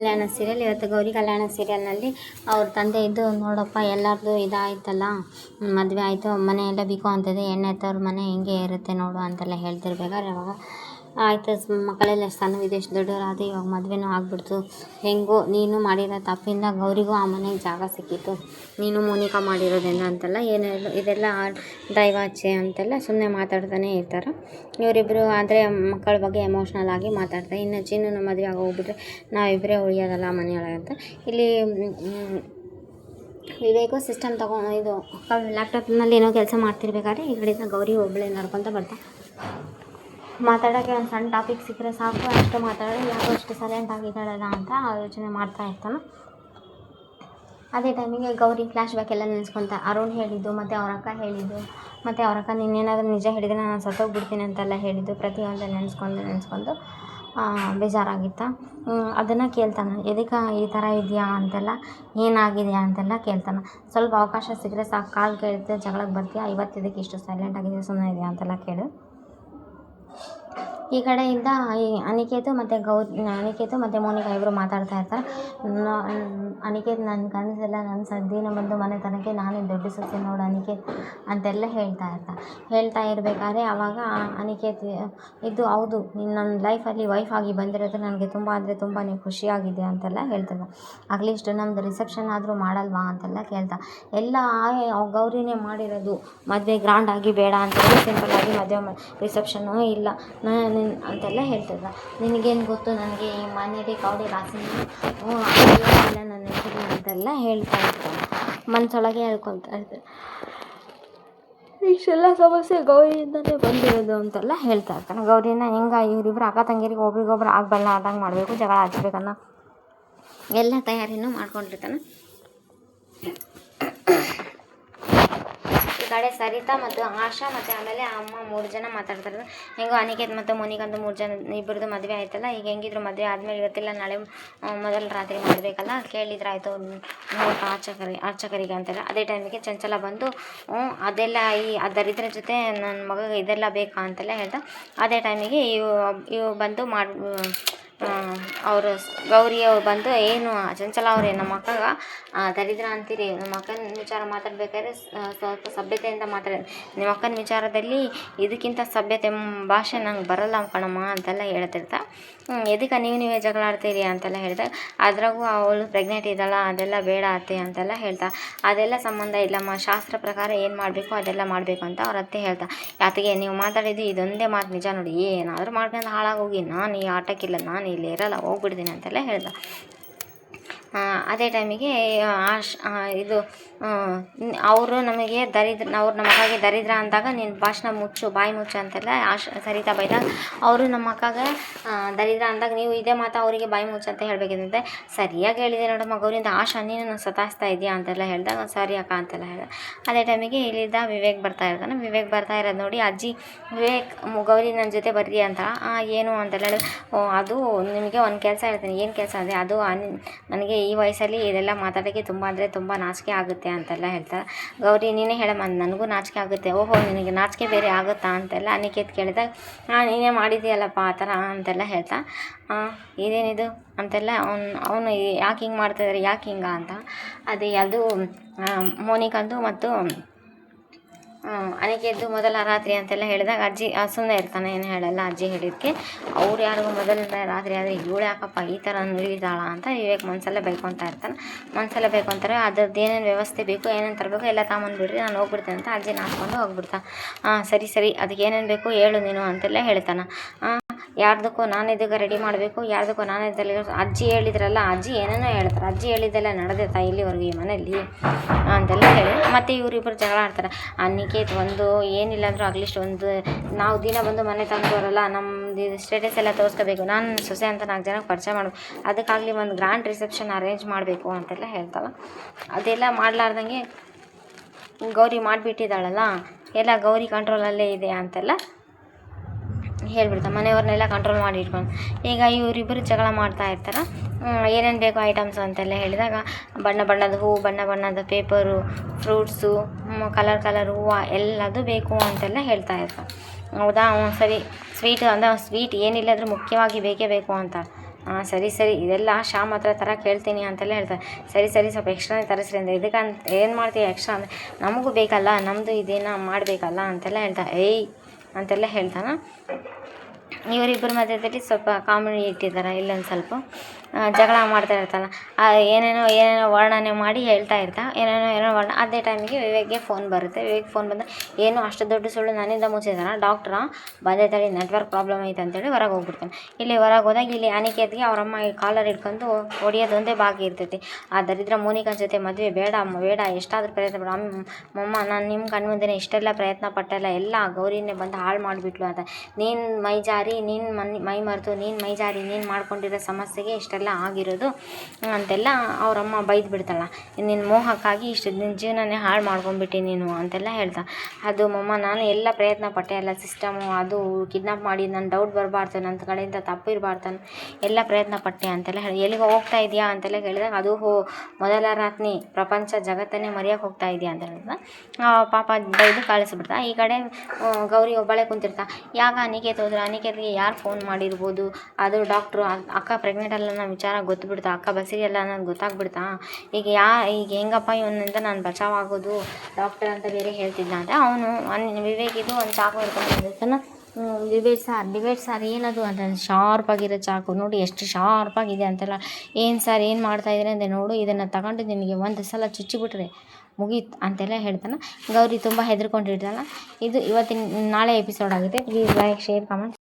ಕಲ್ಯಾಣ serial. ಇವತ್ತು ಗೌರಿ ಕಲ್ಯಾಣ ಸೀರಿಯಲ್ನಲ್ಲಿ ಅವ್ರ ತಂದೆ ಇದ್ದು ನೋಡಪ್ಪ ಎಲ್ಲರದು ಇದಾಯ್ತಲ್ಲ, ಮದುವೆ ಆಯಿತು, ಮನೆ ಎಲ್ಲ ಬಿಕೋ ಅಂತಿದೆ, ಎಣ್ಣೆ ತವ್ರ ಮನೆ ಹಿಂಗೆ ಇರುತ್ತೆ ನೋಡು ಅಂತೆಲ್ಲ ಹೇಳ್ತಿರ್ಬೇಕಾದ್ರೆ ಅವಾಗ ಆಯಿತು ಮಕ್ಕಳೆಲ್ಲ ಸಣ್ಣ ಎಷ್ಟು ದೊಡ್ಡವರಾದ ಇವಾಗ ಮದುವೆನೂ ಆಗ್ಬಿಡ್ತು, ಹೆಂಗೋ ನೀನು ಮಾಡಿರೋ ತಪ್ಪಿಂದ ಗೌರಿಗೂ ಆ ಮನೆಗೆ ಜಾಗ ಸಿಕ್ಕಿತ್ತು, ನೀನು ಮೋನಿಕಾ ಮಾಡಿರೋದ್ರಿಂದ ಅಂತೆಲ್ಲ ಏನೇಳು ಇದೆಲ್ಲ ದೈವಾಚೆ ಅಂತೆಲ್ಲ ಸುಮ್ಮನೆ ಮಾತಾಡ್ತಾನೆ ಇರ್ತಾರೆ ಇವರಿಬ್ಬರು. ಆದರೆ ಮಕ್ಕಳ ಬಗ್ಗೆ ಎಮೋಷ್ನಲ್ ಆಗಿ ಮಾತಾಡ್ತಾರೆ. ಇನ್ನು ಚಿನ್ನು ಮದುವೆ ಆಗೋಗ್ಬಿಟ್ರೆ ನಾವಿಬ್ಬರೇ ಉಳಿಯೋದಲ್ಲ ಮನೆಯೊಳಗೆ ಅಂತ. ಇಲ್ಲಿ ವಿವೇಕು ಸಿಸ್ಟಮ್ ತಗೊಂಡು ಇದು ಲ್ಯಾಪ್ಟಾಪ್ನಲ್ಲಿ ಏನೋ ಕೆಲಸ ಮಾಡ್ತಿರ್ಬೇಕಾದ್ರೆ ಈ ಕಡೆಯಿಂದ ಗೌರಿ ಒಬ್ಬಳೇ ನಡ್ಕೊತ ಬರ್ತಾ ಮಾತಾಡೋಕ್ಕೆ ಒಂದು ಸಣ್ಣ ಟಾಪಿಕ್ ಸಿಕ್ಕರೆ ಸಾಕು, ಅಷ್ಟು ಮಾತಾಡೋದು, ಯಾಕೋ ಅಷ್ಟು ಸೈಲೆಂಟ್ ಆಗಿದ್ದಾಳಲ್ಲ ಅಂತ ಯೋಚನೆ ಮಾಡ್ತಾ ಇರ್ತಾನೆ. ಅದೇ ಟೈಮಿಗೆ ಗೌರಿ ಫ್ಲ್ಯಾಶ್ ಬ್ಯಾಕ್ ಎಲ್ಲ ನೆನೆಸ್ಕೊತ ಅರುಣ್ ಹೇಳಿದ್ದು ಮತ್ತು ಅವ್ರ ಅಕ್ಕ ಹೇಳಿದ್ದು ಮತ್ತು ಅವ್ರ ಅಕ್ಕ ನೀನೇನಾದರೂ ನಿಜ ಹೇಳಿದರೆ ನಾನು ಸತ್ತೋಗ್ಬಿಡ್ತೀನಿ ಅಂತೆಲ್ಲ ಹೇಳಿದ್ದು ಪ್ರತಿಯೊಂದು ನೆನೆಸ್ಕೊಂಡು ಬೇಜಾರಾಗಿತ್ತ. ಅದನ್ನು ಕೇಳ್ತಾನೆ, ಎದಕ್ಕೆ ಈ ಥರ ಇದೆಯಾ ಅಂತೆಲ್ಲ, ಏನಾಗಿದೆಯಾ ಅಂತೆಲ್ಲ ಕೇಳ್ತಾನೆ. ಸ್ವಲ್ಪ ಅವಕಾಶ ಸಿಕ್ಕರೆ ಸಾಕು, ಕಾಲು ಕೇಳುತ್ತೆ ಜಗಳಕ್ಕೆ ಬರ್ತೀಯಾ, ಇವತ್ತು ಇದಕ್ಕೆ ಇಷ್ಟು ಸೈಲೆಂಟ್ ಆಗಿದೆ ಸುಮ್ಮನೆ ಇದೆಯಾ ಅಂತೆಲ್ಲ ಕೇಳು. ಈ ಕಡೆಯಿಂದ ಈ ಅನಿಕೇತು ಮತ್ತು ಮೋನಿಕಾ ಇಬ್ಬರು ಮಾತಾಡ್ತಾ ಇರ್ತಾರೆ. ಅನಿಕೇತ್ ನನ್ನ ಕನಸೆಲ್ಲ ನನ್ನ ಸದ್ದಿನ ಬಂದು ಮನೆತನಕ್ಕೆ ನಾನೇ ದೊಡ್ಡ ಸೊಸೆ ನೋಡು ಅನಿಕೇತ್ ಅಂತೆಲ್ಲ ಹೇಳ್ತಾ ಇರಬೇಕಾದ್ರೆ ಆವಾಗ ಅನಿಕೇತ್ ಇದು ಹೌದು, ನೀನು ನನ್ನ ಲೈಫಲ್ಲಿ ವೈಫ್ ಆಗಿ ಬಂದಿರೋದು ನನಗೆ ತುಂಬ ಅಂದರೆ ತುಂಬಾ ಖುಷಿಯಾಗಿದೆ ಅಂತೆಲ್ಲ ಹೇಳ್ತದೆ. ಅಟ್ಲೀಸ್ಟ್ ನಮ್ಮದು ರಿಸೆಪ್ಷನ್ ಆದರೂ ಮಾಡಲ್ವಾ ಅಂತೆಲ್ಲ ಕೇಳ್ತಾ. ಎಲ್ಲ ಗೌರಿನೇ ಮಾಡಿರೋದು, ಮದುವೆ ಗ್ರ್ಯಾಂಡಾಗಿ ಬೇಡ ಅಂತೇಳಿ ಸಿಂಪಲ್ಲಾಗಿ ಮದುವೆ ರಿಸೆಪ್ಷನ್ನು ಇಲ್ಲ ಅಂತೆಲ್ಲ ಹೇಳ್ತಿದ್ದ. ನಿನಗೇನು ಗೊತ್ತು, ನನಗೆ ಈ ಮನೆಯಲ್ಲಿ ಕೌಡಿ ರಾಸಿನ ಇಲ್ಲ ನನ್ನ ಹೆಸರು ಅಂತೆಲ್ಲ ಹೇಳ್ತಾ ಇರ್ತಾನೆ. ಮನಸೊಳಗೆ ಹೇಳ್ಕೊತಾ ಇರ್ತಾರೆ. ಇಷ್ಟೆಲ್ಲ ಸಮಸ್ಯೆ ಗೌರಿಯಿಂದಲೇ ಬಂದಿರೋದು ಅಂತೆಲ್ಲ ಹೇಳ್ತಾ ಇರ್ತಾನೆ. ಗೌರಿನ ಹಿಂಗೆ ಇವರಿಬ್ಬರು ಅಕ್ಕ ತಂಗಿರಿಗೆ ಒಬ್ರಿಗೊಬ್ರು ಆಗಬಲ್ಲ ಆದಂಗೆ ಮಾಡಬೇಕು, ಜಗಳ ಹಚ್ಬೇಕನ್ನೋ ಎಲ್ಲ ತಯಾರಿನೂ ಮಾಡ್ಕೊಂಡಿರ್ತಾನೆ. ಈ ಕಡೆ ಸರಿತಾ ಮತ್ತು ಆಶಾ ಮತ್ತು ಆಮೇಲೆ ಅಮ್ಮ 3 ಜನ ಮಾತಾಡ್ತಾರೆ. ಹೆಂಗೋ ಅನಿಕೇತ್ ಮತ್ತು ಮೋನಿಕಂದು 3 ಜನ ಇಬ್ಬರದು ಮದುವೆ ಆಯ್ತಲ್ಲ, ಈಗ ಹೆಂಗಿದ್ರು ಮದುವೆ ಆದಮೇಲೆ ಇವತ್ತಿಲ್ಲ ನಾಳೆ ಮೊದಲ ರಾತ್ರಿ ಮಾಡಬೇಕಲ್ಲ, ಕೇಳಿದ್ರಾಯ್ತು ಅರ್ಚಕರಿಗೆ ಅಂತೆಲ್ಲ. ಅದೇ ಟೈಮಿಗೆ ಚಂಚಲ ಬಂದು ಅದೆಲ್ಲ ಆ ದರಿದ್ರ ಜೊತೆ ನನ್ನ ಮಗಗೆ ಇದೆಲ್ಲ ಬೇಕಾ ಅಂತೆಲ್ಲ ಹೇಳ್ತಾ. ಅದೇ ಟೈಮಿಗೆ ಇವು ಬಂದು ಅವರು ಗೌರಿಯವ್ರು ಬಂದು ಏನು ಚಂಚಲ ಅವರೇ ನಮ್ಮ ಅಕ್ಕಗೆ ದರಿದ್ರ ಅಂತೀರಿ, ನಮ್ಮ ಅಕ್ಕನ ವಿಚಾರ ಮಾತಾಡ್ಬೇಕಾದ್ರೆ ಸ್ವಲ್ಪ ಸಭ್ಯತೆಯಿಂದ ಮಾತಾಡಿ, ನಿಮ್ಮ ಅಕ್ಕನ ವಿಚಾರದಲ್ಲಿ ಇದಕ್ಕಿಂತ ಸಭ್ಯತೆ ಭಾಷೆ ನಂಗೆ ಬರಲ್ಲ ಕಣಮ್ಮ ಅಂತೆಲ್ಲ ಹೇಳ್ತಿರ್ತಾ. ಎದಕ್ಕೆ ನೀವೇ ಜಗಳ ಆಡ್ತೀರಿ ಅಂತೆಲ್ಲ ಹೇಳಿದಾಗ, ಅದ್ರಾಗೂ ಅವಳು ಪ್ರೆಗ್ನೆಂಟ್ ಇದ್ದಾಳ, ಅದೆಲ್ಲ ಬೇಡ ಅತ್ತೆ ಅಂತೆಲ್ಲ ಹೇಳ್ತಾ. ಅದೆಲ್ಲ ಸಂಬಂಧ ಇಲ್ಲಮ್ಮ, ಶಾಸ್ತ್ರ ಪ್ರಕಾರ ಏನು ಮಾಡಬೇಕು ಅದೆಲ್ಲ ಮಾಡಬೇಕು ಅಂತ ಅವ್ರ ಅತ್ತೆ ಹೇಳ್ತಾ. ಯಾತಿಗೆ ನೀವು ಮಾತಾಡಿದ್ದು ಇದೊಂದೇ ಮಾತು ನಿಜ ನೋಡಿ, ಏನಾದರೂ ಮಾಡ್ಕೊಂಡು ಹಾಳಾಗೋಗಿ ನಾನು ಈ ಆಟಕ್ಕಿಲ್ಲ, ನಾನು ಇಲ್ಲಿ ಇರಲ್ಲ ಹೋಗ್ಬಿಡ್ತೀನಿ ಅಂತೆಲ್ಲ ಹೇಳ್ದ. ಅದೇ ಟೈಮಿಗೆ ಇದು ಅವರು ನಮಗೆ ಅವ್ರು ನಮ್ಮ ಅಕ್ಕಗೆ ದರಿದ್ರ ಅಂದಾಗ ನೀನು ಭಾಷಣ ಬಾಯಿ ಮುಚ್ಚು ಅಂತೆಲ್ಲ ಸರಿತಾ ಬೈದಾಗ, ಅವರು ನಮ್ಮ ಅಕ್ಕಗೆ ದರಿದ್ರ ಅಂದಾಗ ನೀವು ಇದೇ ಮಾತು ಅವರಿಗೆ ಬಾಯಿ ಮುಚ್ಚು ಅಂತ ಹೇಳಬೇಕಿದ್ದಂತೆ. ಸರಿಯಾಗಿ ಹೇಳಿದೆ ನೋಡಮ್ಮ ಗೌರಿಯಿಂದ, ಆಶಾ ನೀನು ಸತಾಯಿಸ್ತಾ ಇದೆಯಾ ಅಂತೆಲ್ಲ ಹೇಳಿದಾಗ ಸರಿ ಅಕ್ಕ ಅಂತೆಲ್ಲ ಹೇಳಿದೆ. ಅದೇ ಟೈಮಿಗೆ ಇಲ್ಲಿದ್ದ ವಿವೇಕ್ ಬರ್ತಾ ಇರ್ತಾನೆ. ವಿವೇಕ್ ಬರ್ತಾ ಇರೋದು ನೋಡಿ ಅಜ್ಜಿ ವಿವೇಕ್ ಗೌರಿ ನನ್ನ ಜೊತೆ ಬರ್ರಿ ಅಂತ. ಏನು ಅಂತೆಲ್ಲ ಹೇಳಿ, ಅದು ನಿಮಗೆ ಒಂದು ಕೆಲಸ ಹೇಳ್ತೀನಿ, ಏನು ಕೆಲಸ ಅಂದರೆ ಅದು ನನಗೆ ಈ ವಯಸ್ಸಲ್ಲಿ ಇದೆಲ್ಲ ಮಾತಾಡೋಕ್ಕೆ ತುಂಬ ಅಂದರೆ ತುಂಬ ನಾಚಿಕೆ ಆಗುತ್ತೆ ಅಂತೆಲ್ಲ ಹೇಳ್ತಾರೆ. ಗೌರಿ ನೀನೇ ಹೇಳಮ್ಮ, ನನಗೂ ನಾಚಿಕೆ ಆಗುತ್ತೆ. ಓಹೋ ನಿನಗೆ ನಾಚಿಕೆ ಬೇರೆ ಆಗುತ್ತಾ ಅಂತೆಲ್ಲ ಅನಿಕೇತ್ ಕೇಳಿದಾಗ, ನೀನೇ ಮಾಡಿದೆಯಲ್ಲಪ್ಪ ಆ ಥರ ಅಂತೆಲ್ಲ ಹೇಳ್ತಾ. ಇದೇನಿದು ಅಂತೆಲ್ಲ ಅವನು ಯಾಕೆ ಹಿಂಗೆ ಮಾಡ್ತಾಯಿದ್ದಾರೆ, ಯಾಕೆ ಹಿಂಗೆ ಅಂತ. ಅದು ಮೋನಿಕಂದು ಮತ್ತು ಅನಿಕೇತ್ದು ಮೊದಲ ರಾತ್ರಿ ಅಂತೆಲ್ಲ ಹೇಳಿದಾಗ ಅಜ್ಜಿ ಸುಮ್ಮನೆ ಇರ್ತಾನೆ, ಏನು ಹೇಳಲ್ಲ ಅಜ್ಜಿ ಹೇಳಿದ್ದಕ್ಕೆ. ಅವ್ರು ಯಾರಿಗೂ ಮೊದಲ ರಾತ್ರಿ ಆದರೆ ಇವಳು ಯಾಕಪ್ಪ ಈ ಥರ ನುಡಿದಾಳ ಅಂತ ವಿವೇಕ್ ಮನಸಲ್ಲೇ ಬೈಕೊತಾರೆ. ಅದ್ರದ್ದು ಏನೇನು ವ್ಯವಸ್ಥೆ ಬೇಕು, ಏನೇನು ತರಬೇಕು ಎಲ್ಲ ತಗೊಂಬಂದ್ಬಿಡ್ರಿ, ನಾನು ಹೋಗ್ಬಿಡ್ತೇನೆ ಅಂತ ಅಜ್ಜಿ ನಾಚ್ಕೊಂಡು ಹೋಗ್ಬಿಡ್ತಾನೆ. ಸರಿ ಅದಕ್ಕೆ ಏನೇನು ಬೇಕು ಹೇಳು ನೀನು ಅಂತೆಲ್ಲ ಹೇಳ್ತಾನೆ. ಯಾರ್ದಕ್ಕೂ ನಾನು ಇದಕ್ಕೆ ರೆಡಿ ಮಾಡಬೇಕು, ಯಾರ್ದಕ್ಕೂ ನಾನು ಇದರಲ್ಲಿ ಅಜ್ಜಿ ಹೇಳಿದ್ರಲ್ಲ, ಅಜ್ಜಿ ಏನೇನೋ ಹೇಳ್ತಾರೆ, ಅಜ್ಜಿ ಹೇಳಿದ್ದೆಲ್ಲ ನಡೆದೈತಾ ಇಲ್ಲಿವರೆಗೂ ಈ ಮನೆಯಲ್ಲಿ ಅಂತೆಲ್ಲ ಹೇಳಿ ಮತ್ತು ಇವರಿಬ್ಬರು ಜಗಳ ಆಡ್ತಾರೆ. ಅನಿಕೇತ್ ಒಂದು ಏನಿಲ್ಲ ಅಂದರೂ ಅಟ್ಲೀಸ್ಟ್ ಒಂದು ನಾವು ದಿನ ಬಂದು ಮನೆ ತಂದವರಲ್ಲ, ನಮ್ಮದು ಸ್ಟೇಟಸ್ ಎಲ್ಲ ತೋರಿಸ್ಕೋಬೇಕು, ನಾನು ಸೊಸೆ ಅಂತ 4 ಜನಕ್ಕೆ ಪರಿಚಯ ಮಾಡಬೇಕು, ಅದಕ್ಕಾಗಲಿ ಒಂದು ಗ್ರ್ಯಾಂಡ್ ರಿಸೆಪ್ಷನ್ ಅರೇಂಜ್ ಮಾಡಬೇಕು ಅಂತೆಲ್ಲ ಹೇಳ್ತಾಳೆ. ಅದೆಲ್ಲ ಮಾಡಲಾರ್ದಂಗೆ ಗೌರಿ ಮಾಡಿಬಿಟ್ಟಿದ್ದಾಳಲ್ಲ, ಎಲ್ಲ ಗೌರಿ ಕಂಟ್ರೋಲಲ್ಲೇ ಇದೆ ಅಂತೆಲ್ಲ ಹೇಳ್ಬಿಡ್ತಾರೆ. ಮನೆಯವ್ರನ್ನೆಲ್ಲ ಕಂಟ್ರೋಲ್ ಮಾಡಿ ಇಟ್ಕೊಂಡು ಈಗ ಇವರಿಬ್ಬರು ಜಗಳ ಮಾಡ್ತಾ ಇರ್ತಾರೆ. ಏನೇನು ಬೇಕು ಐಟಮ್ಸ್ ಅಂತೆಲ್ಲ ಹೇಳಿದಾಗ ಬಣ್ಣದ ಹೂವು, ಬಣ್ಣದ ಪೇಪರು, ಫ್ರೂಟ್ಸು, ಕಲರ್ ಹೂವು ಎಲ್ಲದು ಬೇಕು ಅಂತೆಲ್ಲ ಹೇಳ್ತಾ ಇರ್ತಾರೆ. ಹೌದಾ, ಸರಿ ಸ್ವೀಟ್ ಏನಿಲ್ಲ ಅಂದರೂ ಮುಖ್ಯವಾಗಿ ಬೇಕೇ ಬೇಕು ಅಂತ ಸರಿ ಸರಿ ಇದೆಲ್ಲ ಶ್ಯಾಮ್ ಹತ್ರ ತರಕ್ಕೆ ಹೇಳ್ತೀನಿ ಅಂತೆಲ್ಲ ಹೇಳ್ತಾರೆ. ಸರಿ ಸರಿ ಸ್ವಲ್ಪ ಎಕ್ಸ್ಟ್ರಾನೇ ತರಿಸ್ರಿ ಅಂದರೆ ಇದಕ್ಕಂತ ಏನು ಮಾಡ್ತೀವಿ ಎಕ್ಸ್ಟ್ರಾ ಅಂದರೆ ನಮಗೂ ಬೇಕಲ್ಲ ನಮ್ಮದು ಇದೇನ ಮಾಡಬೇಕಲ್ಲ ಅಂತೆಲ್ಲ ಹೇಳ್ತಾರೆ. ಏಯ್ ಅಂತೆಲ್ಲ ಹೇಳ್ತಾನೆ. ಇವರಿಬ್ಬರ ಮಧ್ಯದಲ್ಲಿ ಸ್ವಲ್ಪ ಕಾಮಿಡಿ ಇಟ್ಟಿದ್ದಾರೆ ಇಲ್ಲೊಂದು ಸ್ವಲ್ಪ ಜಗಳ ಮಾಡ್ತಾ ಇರ್ತಾನೆ. ಏನೇನೋ ವರ್ಣನೆ ಮಾಡಿ ಹೇಳ್ತಾ ಏನೇನೋ ಅದೇ ಟೈಮಿಗೆ ವಿವೇಕ್ಗೆ ಫೋನ್ ಬರುತ್ತೆ. ವಿವೇಕ್ ಫೋನ್ ಬಂದ ಏನು ಅಷ್ಟು ದೊಡ್ಡ ಸುಳ್ಳು ನನ್ನಿಂದ ಮುಚ್ಚಿದಾನ ಡಾಕ್ಟ್ರ ಬಂದೇ ತಡಿ ನೆಟ್ವರ್ಕ್ ಪ್ರಾಬ್ಲಮ್ ಐತೆ ಅಂತೇಳಿ ಹೊರಗೆ ಹೋಗ್ಬಿಡ್ತಾನೆ. ಇಲ್ಲಿ ಹೊರಗೆ ಹೋದಾಗ ಇಲ್ಲಿ ಅನಿಕೇತ್ಗೆ ಅವರಮ್ಮ ಈ ಕಾಲರ್ ಹಿಡ್ಕೊಂಡು ಹೊಡಿಯೋದೊಂದೇ ಬಾಕಿ ಇರ್ತೈತಿ. ಆ ದರಿದ್ರ ಮೋನಿಕನ ಜೊತೆ ಮದುವೆ ಬೇಡ ಎಷ್ಟಾದರೂ ಪ್ರಯತ್ನ ಬೇಡ ಮಮ್ಮ ನಾನು ನಿಮ್ಮ ಕಣ್ಣು ಮುಂದೆನೇ ಇಷ್ಟೆಲ್ಲ ಪ್ರಯತ್ನ ಪಟ್ಟೆಲ್ಲ ಎಲ್ಲ ಗೌರಿನೇ ಬಂದು ಹಾಳು ಮಾಡಿಬಿಟ್ಲು ಅಂತ. ನೀನು ಮೈ ಜಾರಿ ನೀನು ಮೈ ಮರೆತು ನೀನು ಮೈ ಜಾರಿ ನೀನು ಮಾಡ್ಕೊಂಡಿರೋ ಸಮಸ್ಯೆಗೆ ಇಷ್ಟೆಲ್ಲ ಆಗಿರೋದು ಅಂತೆಲ್ಲ ಅವರಮ್ಮ ಬೈದು ಬಿಡ್ತಾಳ. ನಿನ್ನ ಮೋಹಕ್ಕಾಗಿ ಇಷ್ಟು ನಿನ್ನ ಜೀವನನೇ ಹಾಳು ಮಾಡ್ಕೊಂಡ್ಬಿಟ್ಟು ನೀನು ಅಂತೆಲ್ಲ ಹೇಳ್ತಾ. ಅದು ಮಮ್ಮ ನಾನು ಎಲ್ಲ ಪ್ರಯತ್ನ ಪಟ್ಟೆ ಎಲ್ಲ ಸಿಸ್ಟಮು ಅದು ಕಿಡ್ನಾಪ್ ಮಾಡಿ ನನ್ನ ಡೌಟ್ ಬರಬಾರ್ದು ನನ್ನ ಕಡೆಯಿಂದ ತಪ್ಪು ಇರಬಾರ್ದು ಎಲ್ಲ ಪ್ರಯತ್ನ ಪಟ್ಟೆ ಅಂತೆಲ್ಲ ಹೇಳಿ. ಎಲ್ಲಿಗೆ ಹೋಗ್ತಾ ಇದೆಯಾ ಅಂತೆಲ್ಲ ಕೇಳಿದಾಗ ಅದು ಮೊದಲ ರಾತ್ರಿ ಪ್ರಪಂಚ ಜಗತ್ತನ್ನೇ ಮರೆಯೋಕೆ ಹೋಗ್ತಾ ಇದೆಯಾ ಅಂತ ಹೇಳಿದ. ಪಾಪ ಬೈದು ಕಳಿಸ್ಬಿಡ್ತಾ. ಈ ಕಡೆ ಗೌರಿ ಒಬ್ಬಳೇ ಕುಂತಿರ್ತಾ. ಯಾಗ ಅನಿಕೇತ್ ಹೋದ್ರೆ ಅನಿಕೇತ್ಗೆ ಯಾರು ಫೋನ್ ಮಾಡಿರ್ಬೋದು, ಅದು ಡಾಕ್ಟ್ರು ಅಕ್ಕ ಪ್ರೆಗ್ನೆಂಟ್ ಅಲ್ಲ ಅನ್ನೋ ವಿಚಾರ ಗೊತ್ತುಬಿಡ್ತಾ, ಅಕ್ಕ ಬಸರಿ ಅಲ್ಲ ಅನ್ನೋದು ಗೊತ್ತಾಗ್ಬಿಡ್ತಾ. ಈಗ ಹೆಂಗಪ್ಪ ಇವನಿಂದ ನಾನು ಬಚಾವಾಗೋದು ಡಾಕ್ಟರ್ ಅಂತ ಬೇರೆ ಹೇಳ್ತಿದ್ದ ಅಂತ ಅವನು ವಿವೇಕಿದು ಒಂದು ಚಾಕು ಹಿಡ್ಕೊಂಡು ಬಂದಿರ್ತಾನೆ. ಡಿಬೇಟ್ ಸಾರ್ ಏನದು ಅಂತ ಶಾರ್ಪಾಗಿರೋ ಚಾಕು ನೋಡಿ ಎಷ್ಟು ಶಾರ್ಪಾಗಿದೆ ಅಂತೆಲ್ಲ. ಏನು ಸರ್ ಏನು ಮಾಡ್ತಾಯಿದ್ರೆ ಅಂದರೆ ನೋಡು ಇದನ್ನು ತಗೊಂಡು ನಿನಗೆ ಒಂದು ಸಲ ಚುಚ್ಚಿಬಿಟ್ರೆ ಮುಗೀತು ಅಂತೆಲ್ಲ ಹೇಳ್ತಾನೆ. ಗೌರಿ ತುಂಬ ಹೆದರ್ಕೊಂಡಿರ್ತಾಳೆ. ಇದು ನಾಳೆ ಎಪಿಸೋಡ್ ಆಗುತ್ತೆ. Please like share comment.